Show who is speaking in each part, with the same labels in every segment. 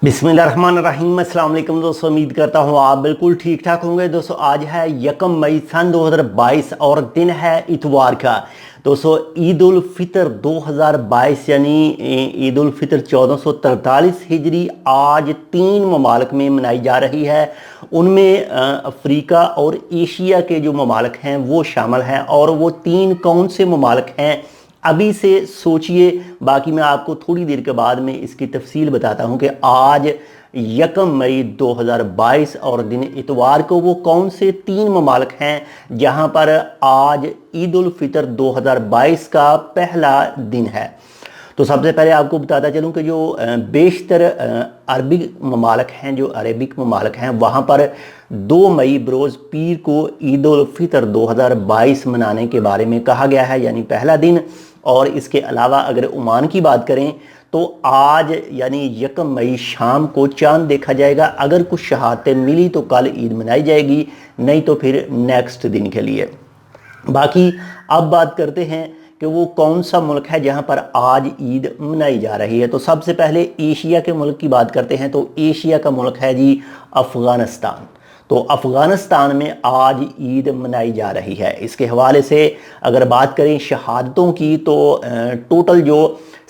Speaker 1: बिस्मिल्लाहिर्रहमानिर्रहीम। अस्सलाम वालेकुम दोस्तों, उम्मीद करता हूँ आप बिल्कुल ठीक ठाक होंगे। दोस्तों आज है 1 मई सन 2022 और दिन है इतवार का। दोस्तों ईद उल फितर 2022 यानी ईद उल फितर 1443 हिजरी आज 3 ममालिक में मनाई जा रही है। उनमें अफ्रीका और एशिया के जो ममालिक हैं वो शामिल हैं। और वो 3 कौन से ममालिक हैं अभी से सोचिए, बाकी मैं आपको थोड़ी देर के बाद में इसकी तफसील बताता हूं कि आज 1 मई 2022 और दिन इतवार को वो कौन से 3 ममालिक हैं जहां पर आज ईद उल फितर 2022 का पहला दिन है। तो सबसे पहले आपको बताता चलूं कि जो बेशतर अरबिक ममालिक हैं, जो अरेबिक ममालिक हैं, वहाँ पर 2 मई बरोज़ पीर को ईद उल फितर 2022 मनाने के बारे में कहा गया है, यानी पहला दिन। और इसके अलावा अगर ओमान की बात करें तो आज यानी 1 मई शाम को चांद देखा जाएगा। अगर कुछ शहादतें मिली तो कल ईद मनाई जाएगी, नहीं तो फिर नेक्स्ट दिन के लिए। बाकी अब बात करते हैं कि वो कौन सा मुल्क है जहां पर आज ईद मनाई जा रही है। तो सबसे पहले एशिया के मुल्क की बात करते हैं। तो एशिया का मुल्क है जी अफ़गानिस्तान। तो अफ़गानिस्तान में आज ईद मनाई जा रही है। इसके हवाले से अगर बात करें शहादतों की तो टोटल जो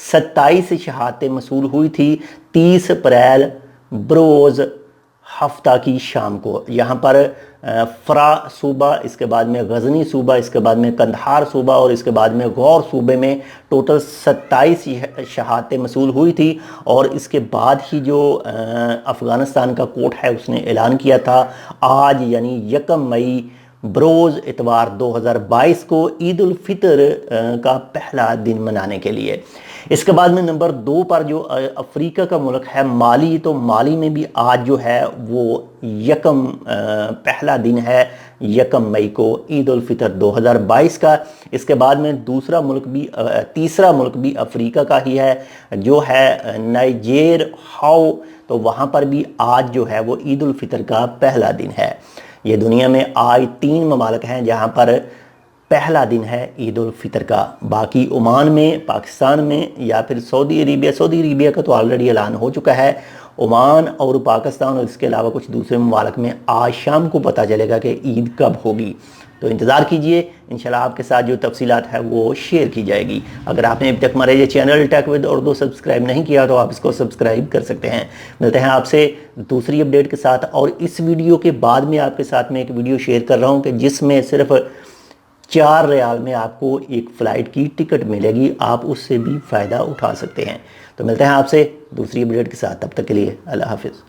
Speaker 1: 27 शहादतें मसूल हुई थी 30 अप्रैल बरोज़ हफ्ता की शाम को। यहाँ पर फ़रा सूबा, इसके बाद में गज़नी सूबा, इसके बाद में कंधार सूबा और इसके बाद में गौर सूबे में टोटल 27 शहादतें मसूल हुई थी। और इसके बाद ही जो अफ़गानिस्तान का कोर्ट है उसने ऐलान किया था आज यानी 1 मई बरोज़ इतवार 2022 को ईद उल फितर का पहला दिन मनाने के लिए। इसके बाद में नंबर 2 पर जो अफ्रीका का मुल्क है माली। तो माली में भी आज जो है वो पहला दिन है 1 मई को ईद उल फितर 2022 का। इसके बाद में तीसरा मुल्क भी अफ्रीका का ही है जो है नाइजेर हाउ। तो वहाँ पर भी आज जो है वो ईद उल फितर का पहला दिन है। ये दुनिया में आज 3 ममालिक हैं जहाँ पर पहला दिन है ईद उल फितर का। बाकी ओमान में, पाकिस्तान में या फिर सऊदी अरेबिया का तो ऑलरेडी ऐलान हो चुका है। ओमान और पाकिस्तान और इसके अलावा कुछ दूसरे ममालिक में आज शाम को पता चलेगा कि ईद कब होगी। तो इंतज़ार कीजिए, इंशाल्लाह आपके साथ जो तफसीलात है वो शेयर की जाएगी। अगर आपने अभी तक हमारे ये channel tech with Urdu subscribe नहीं किया तो आप इसको सब्सक्राइब कर सकते हैं। मिलते हैं आपसे दूसरी अपडेट के साथ। और इस वीडियो के बाद में आपके साथ में एक वीडियो शेयर कर रहा हूँ कि जिसमें सिर्फ 4 रियाल में आपको एक फ़्लाइट की टिकट मिलेगी, आप उससे भी फ़ायदा उठा सकते हैं। तो मिलते हैं आपसे दूसरी अपडेट के साथ, तब तक के लिए अल्लाह हाफ़िज़।